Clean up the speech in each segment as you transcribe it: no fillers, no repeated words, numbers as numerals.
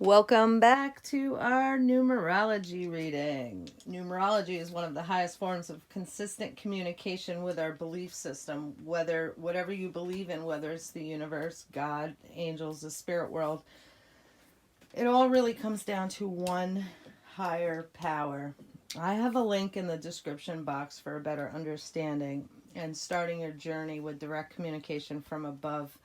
Welcome back to our numerology reading. Numerology is one of the highest forms of consistent communication with our belief system, whatever you believe in, whether it's the universe, God, angels, the spirit world. It all really comes down to one higher power. I have a link in the description box for a better understanding and starting your journey with direct communication from above.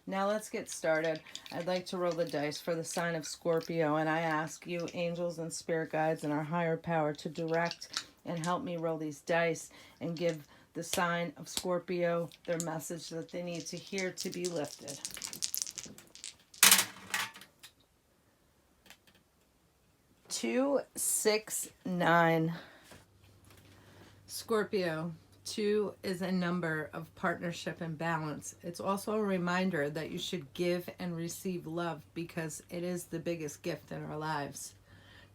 Now let's get started. I'd like to roll the dice for the sign of Scorpio, and I ask you, angels and spirit guides and our higher power, to direct and help me roll these dice and give the sign of Scorpio their message that they need to hear to be lifted. Two, 6, 9. Scorpio. 2 is a number of partnership and balance. It's also a reminder that you should give and receive love because it is the biggest gift in our lives.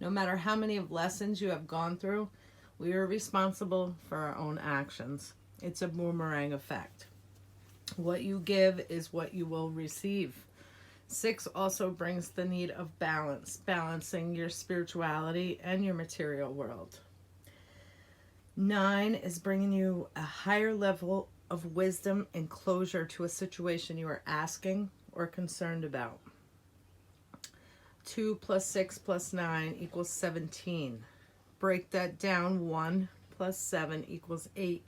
No matter how many of lessons you have gone through, we are responsible for our own actions. It's a boomerang effect. What you give is what you will receive. 6 also brings the need of balance, balancing your spirituality and your material world. 9 is bringing you a higher level of wisdom and closure to a situation you are asking or concerned about. 2 plus 6 plus 9 equals 17. Break that down. 1 plus 7 equals 8.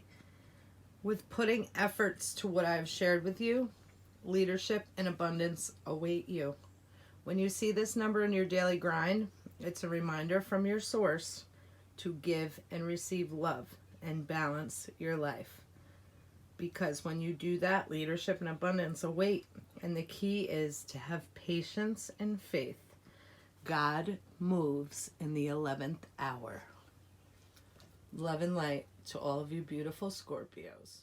With putting efforts to what I've shared with you, leadership and abundance await you. When you see this number in your daily grind, it's a reminder from your source to give and receive love and balance your life. Because when you do that, leadership and abundance await. And the key is to have patience and faith. God moves in the 11th hour. Love and light to all of you beautiful Scorpios.